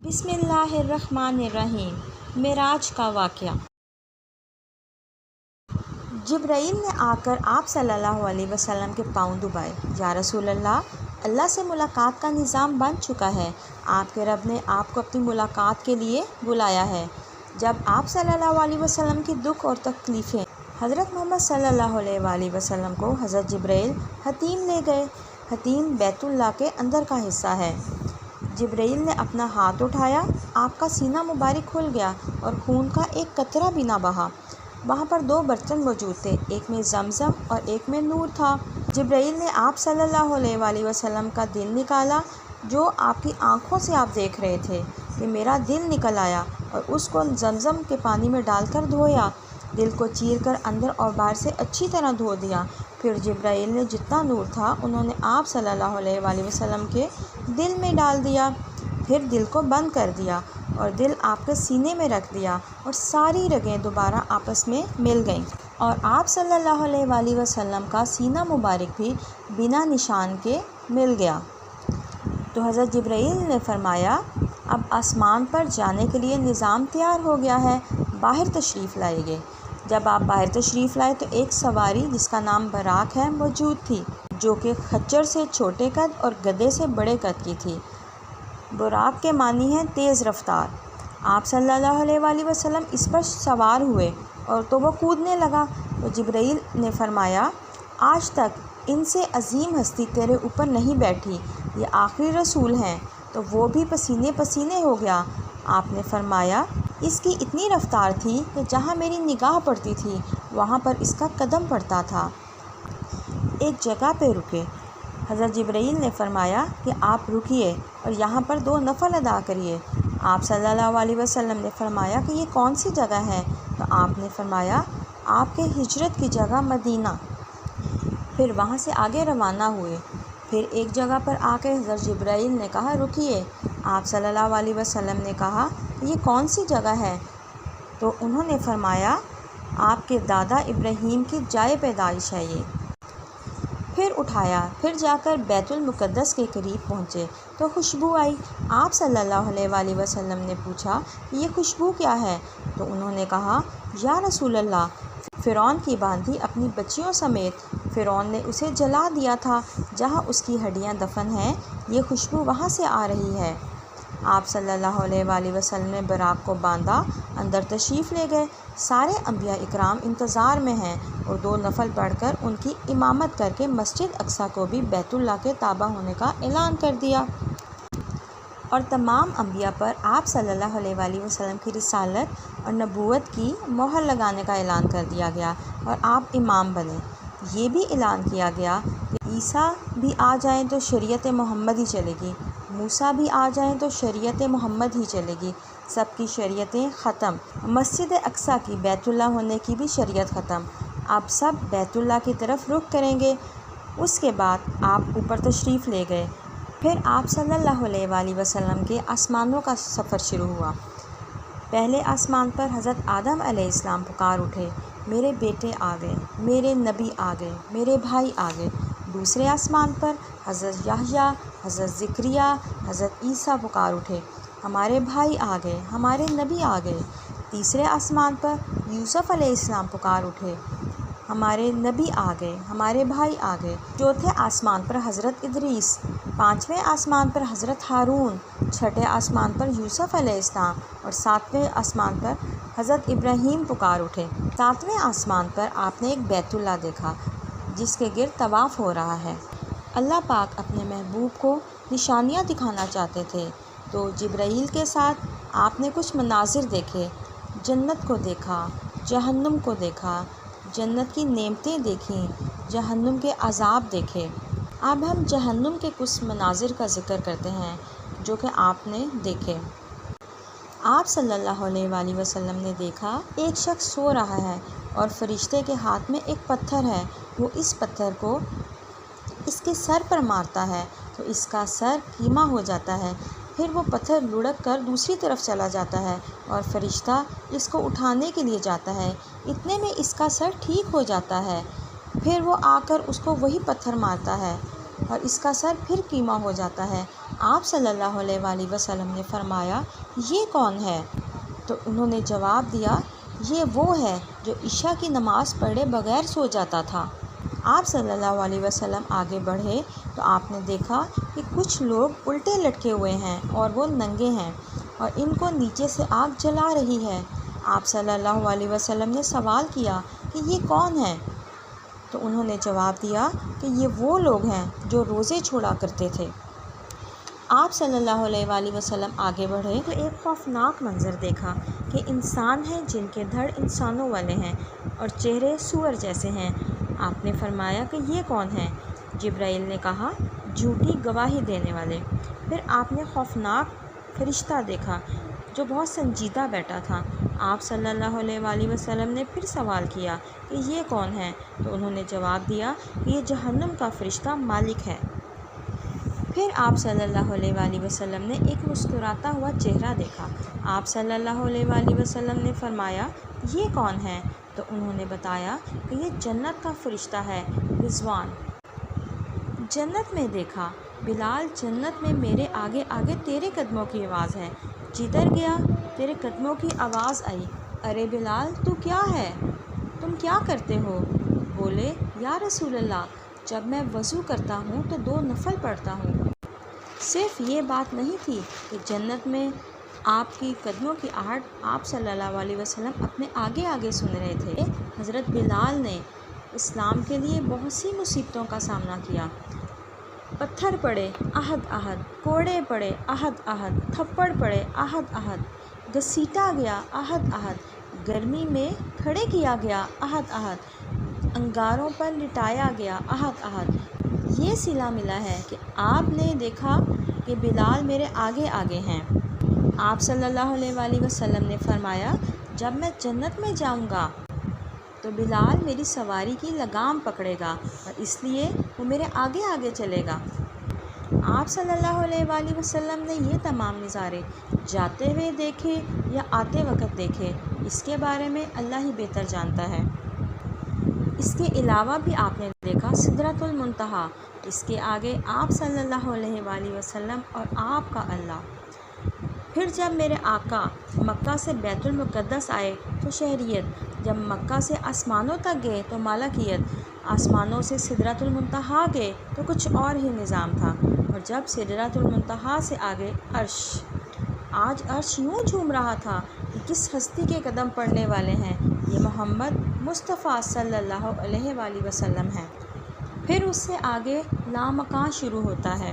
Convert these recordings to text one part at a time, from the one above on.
بسم اللہ الرحمن الرحیم۔ معراج کا واقعہ۔ جبرائیل نے آ کر آپ صلی اللہ علیہ وسلم کے پاؤں دبائے۔ یا رسول اللہ سے ملاقات کا نظام بن چکا ہے۔ آپ کے رب نے آپ کو اپنی ملاقات کے لیے بلایا ہے۔ جب آپ صلی اللہ علیہ وسلم کی دکھ اور تکلیفیں حضرت محمد صلی اللہ علیہ وآلہ وسلم کو حضرت جبرائیل حتیم لے گئے۔ حتیم بیت اللہ کے اندر کا حصہ ہے۔ جبرائیل نے اپنا ہاتھ اٹھایا، آپ کا سینہ مبارک کھل گیا اور خون کا ایک قطرہ بھی نہ بہا۔ وہاں پر 2 برتن موجود تھے، ایک میں زمزم اور ایک میں نور تھا۔ جبرائیل نے آپ صلی اللہ علیہ وآلہ وسلم کا دل نکالا، جو آپ کی آنکھوں سے آپ دیکھ رہے تھے۔ کہ میرا دل نکل آیا اور اس کو زمزم کے پانی میں ڈال کر دھویا۔ دل کو چیر کر اندر اور باہر سے اچھی طرح دھو دیا۔ پھر جبرائیل نے جتنا نور تھا انہوں نے آپ صلی اللہ علیہ وآلہ وسلم کے دل میں ڈال دیا۔ پھر دل کو بند کر دیا اور دل آپ کے سینے میں رکھ دیا اور ساری رگیں دوبارہ آپس میں مل گئیں، اور آپ صلی اللہ علیہ وآلہ وسلم کا سینہ مبارک بھی بنا نشان کے مل گیا۔ تو حضرت جبرائیل نے فرمایا، اب آسمان پر جانے کے لیے نظام تیار ہو گیا ہے، باہر تشریف لائے گے۔ جب آپ باہر تشریف لائے تو ایک سواری جس کا نام براق ہے موجود تھی، جو کہ خچر سے چھوٹے قد اور گدھے سے بڑے قد کی تھی۔ براق کے معنی ہے تیز رفتار۔ آپ صلی اللہ علیہ وآلہ وسلم اس پر سوار ہوئے اور تو وہ کودنے لگا۔ تو جبرائیل نے فرمایا، آج تک ان سے عظیم ہستی تیرے اوپر نہیں بیٹھی، یہ آخری رسول ہیں۔ تو وہ بھی پسینے پسینے ہو گیا۔ آپ نے فرمایا، اس کی اتنی رفتار تھی کہ جہاں میری نگاہ پڑتی تھی وہاں پر اس کا قدم پڑتا تھا۔ ایک جگہ پہ رکے۔ حضرت جبرائیل نے فرمایا کہ آپ رکیے اور یہاں پر 2 نفل ادا کریے۔ آپ صلی اللہ علیہ وسلم نے فرمایا کہ یہ کون سی جگہ ہے؟ تو آپ نے فرمایا، آپ کے ہجرت کی جگہ مدینہ۔ پھر وہاں سے آگے روانہ ہوئے۔ پھر ایک جگہ پر آ کے حضرت جبرائیل نے کہا، رکیے۔ آپ صلی اللہ علیہ وسلم نے کہا، یہ کون سی جگہ ہے؟ تو انہوں نے فرمایا، آپ کے دادا ابراہیم کی جائے پیدائش ہے یہ۔ پھر اٹھایا، پھر جا کر بیت المقدس کے قریب پہنچے تو خوشبو آئی۔ آپ صلی اللہ علیہ وآلہ وسلم نے پوچھا، یہ خوشبو کیا ہے؟ تو انہوں نے کہا، یا رسول اللہ، فرعون کی باندھی اپنی بچیوں سمیت فرعون نے اسے جلا دیا تھا، جہاں اس کی ہڈیاں دفن ہیں، یہ خوشبو وہاں سے آ رہی ہے۔ آپ صلی اللہ علیہ وآلہ وسلم نے براق کو باندھا، اندر تشریف لے گئے۔ سارے انبیاء اکرام انتظار میں ہیں اور 2 نفل پڑھ کر ان کی امامت کر کے مسجد اقصیٰ کو بھی بیت اللہ کے تابع ہونے کا اعلان کر دیا، اور تمام انبیاء پر آپ صلی اللہ علیہ وآلہ وسلم کی رسالت اور نبوت کی مہر لگانے کا اعلان کر دیا گیا اور آپ امام بنے۔ یہ بھی اعلان کیا گیا کہ عیسیٰ بھی آ جائیں تو شریعت محمد ہی چلے گی، موسیٰ بھی آ جائیں تو شریعت محمد ہی چلے گی، سب کی شریعتیں ختم۔ مسجد اقصیٰ کی بیت اللہ ہونے کی بھی شریعت ختم۔ اب سب بیت اللہ کی طرف رخ کریں گے۔ اس کے بعد آپ اوپر تشریف لے گئے۔ پھر آپ صلی اللہ علیہ وآلہ وسلم کے آسمانوں کا سفر شروع ہوا۔ پہلے آسمان پر حضرت آدم علیہ السلام پکار اٹھے، میرے بیٹے آ گئے، میرے نبی آ گئے، میرے بھائی آ گئے۔ دوسرے آسمان پر حضرت یحییٰ، حضرت زکریا، حضرت عیسیٰ پکار اٹھے، ہمارے بھائی آ گئے، ہمارے نبی آ گئے۔ تیسرے آسمان پر یوسف علیہ السلام پکار اٹھے، ہمارے نبی آ گئے، ہمارے بھائی آ گئے۔ چوتھے آسمان پر حضرت ادریس، 5ویں آسمان پر حضرت ہارون، 6ٹھے آسمان پر یوسف علیہ السلام اور 7ویں آسمان پر حضرت ابراہیم پکار اٹھے۔ 7ویں آسمان پر آپ نے ایک بیت اللہ دیکھا جس کے گرد طواف ہو رہا ہے۔ اللہ پاک اپنے محبوب کو نشانیاں دکھانا چاہتے تھے، تو جبرائیل کے ساتھ آپ نے کچھ مناظر دیکھے۔ جنت کو دیکھا، جہنم کو دیکھا، جنت کی نعمتیں دیکھیں، جہنم کے عذاب دیکھے۔ اب ہم جہنم کے کچھ مناظر کا ذکر کرتے ہیں جو کہ آپ نے دیکھے۔ آپ صلی اللہ علیہ وآلہ وسلم نے دیکھا، ایک شخص سو رہا ہے اور فرشتے کے ہاتھ میں ایک پتھر ہے، وہ اس پتھر کو اس کے سر پر مارتا ہے تو اس کا سر کیما ہو جاتا ہے، پھر وہ پتھر لڑک کر دوسری طرف چلا جاتا ہے اور فرشتہ اس کو اٹھانے کے لیے جاتا ہے، اتنے میں اس کا سر ٹھیک ہو جاتا ہے، پھر وہ آ کر اس کو وہی پتھر مارتا ہے اور اس کا سر پھر کیما ہو جاتا ہے، آپ صلی اللہ علیہ وسلم نے فرمایا یہ کون ہے؟ تو انہوں نے جواب دیا یہ وہ ہے جو عشاء کی نماز پڑھے بغیر سو جاتا تھا۔ آپ صلی اللہ علیہ وسلم آگے بڑھے تو آپ نے دیکھا کہ کچھ لوگ الٹے لٹکے ہوئے ہیں اور وہ ننگے ہیں اور ان کو نیچے سے آگ جلا رہی ہے۔ آپ صلی اللہ علیہ وسلم نے سوال کیا کہ یہ کون ہے؟ تو انہوں نے جواب دیا کہ یہ وہ لوگ ہیں جو روزے چھوڑا کرتے تھے۔ آپ صلی اللہ علیہ وسلم آگے بڑھے تو ایک خوفناک منظر دیکھا کہ انسان ہیں جن کے دھڑ انسانوں والے ہیں اور چہرے سور جیسے ہیں۔ آپ نے فرمایا کہ یہ کون ہیں؟ جبرائیل نے کہا جھوٹی گواہی دینے والے۔ پھر آپ نے خوفناک فرشتہ دیکھا جو بہت سنجیدہ بیٹھا تھا۔ آپ صلی اللہ علیہ وسلم نے پھر سوال کیا کہ یہ کون ہے؟ تو انہوں نے جواب دیا کہ یہ جہنم کا فرشتہ مالک ہے۔ پھر آپ صلی اللہ علیہ وسلم نے ایک مسکراتا ہوا چہرہ دیکھا۔ آپ صلی اللہ علیہ وسلم نے فرمایا یہ کون ہے؟ تو انہوں نے بتایا کہ یہ جنت کا فرشتہ ہے رضوان۔ جنت میں دیکھا بلال، جنت میں میرے آگے آگے تیرے قدموں کی آواز ہے، جدھر گیا تیرے قدموں کی آواز آئی۔ ارے بلال تو کیا ہے؟ تم کیا کرتے ہو؟ بولے یا رسول اللہ جب میں وضو کرتا ہوں تو 2 نفل پڑھتا ہوں۔ صرف یہ بات نہیں تھی کہ جنت میں آپ کی قدموں کی آہٹ آپ صلی اللہ علیہ وسلم اپنے آگے آگے سن رہے تھے۔ حضرت بلال نے اسلام کے لیے بہت سی مصیبتوں کا سامنا کیا۔ پتھر پڑے احد احد، کوڑے پڑے احد احد، تھپڑ پڑے احد احد، گھسیٹا گیا احد احد، گرمی میں کھڑے کیا گیا احد احد، انگاروں پر لٹایا گیا احد احد۔ یہ صلہ ملا ہے کہ آپ نے دیکھا کہ بلال میرے آگے آگے ہیں۔ آپ صلی اللہ علیہ وسلم نے فرمایا جب میں جنت میں جاؤں گا تو بلال میری سواری کی لگام پکڑے گا اور اس لیے وہ میرے آگے آگے چلے گا۔ آپ صلی اللہ علیہ وسلم نے یہ تمام نظارے جاتے ہوئے دیکھے یا آتے وقت دیکھے، اس کے بارے میں اللہ ہی بہتر جانتا ہے۔ اس کے علاوہ بھی آپ نے دیکھا سدرۃ المنتہا، اس کے آگے آپ صلی اللہ علیہ وسلم اور آپ کا اللہ۔ پھر جب میرے آقا مکہ سے بیت المقدس آئے تو شہریت، جب مکہ سے آسمانوں تک گئے تو ملکیت، آسمانوں سے سدرۃ المنتہا گئے تو کچھ اور ہی نظام تھا، اور جب سدرۃ المنتہا سے آگے عرش، آج عرش یوں جھوم رہا تھا کہ کس ہستی کے قدم پڑنے والے ہیں، یہ محمد مصطفیٰ صلی اللہ علیہ وسلم ہیں۔ پھر اس سے آگے لامکان شروع ہوتا ہے۔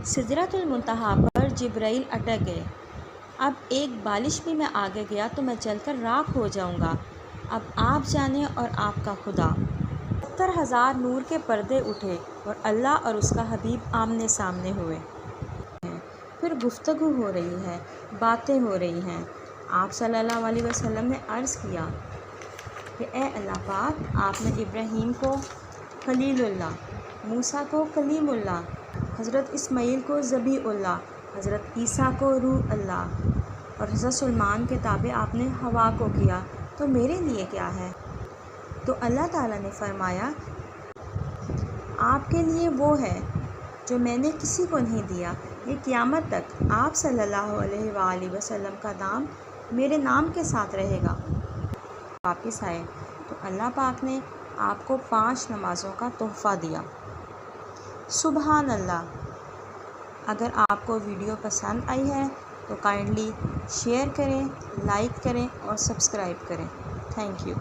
سدرۃ المنتہا پر جبرائیل اٹک گئے۔ اب ایک بالش بھی میں آگے گیا تو میں جل کر راکھ ہو جاؤں گا۔ اب آپ جانیں اور آپ کا خدا۔ 70,000 نور کے پردے اٹھے اور اللہ اور اس کا حبیب آمنے سامنے ہوئے۔ پھر گفتگو ہو رہی ہے، باتیں ہو رہی ہیں۔ آپ صلی اللہ علیہ وسلم نے عرض کیا کہ اے اللہ پاک، آپ نے ابراہیم کو خلیل اللہ، موسیٰ کو کلیم اللہ، حضرت اسماعیل کو ذبیح اللہ، حضرت عیسیٰ کو روح اللہ اور حضرت سلیمان کے تابع آپ نے ہوا کو کیا، تو میرے لیے کیا ہے؟ تو اللہ تعالیٰ نے فرمایا آپ کے لیے وہ ہے جو میں نے کسی کو نہیں دیا، یہ قیامت تک آپ صلی اللہ علیہ وسلم کا نام میرے نام کے ساتھ رہے گا۔ واپس آئے تو اللہ پاک نے آپ کو 5 نمازوں کا تحفہ دیا۔ سبحان اللہ۔ اگر آپ کو ویڈیو پسند آئی ہے تو کائنڈلی شیئر کریں، لائک کریں اور سبسکرائب کریں۔ Thank you.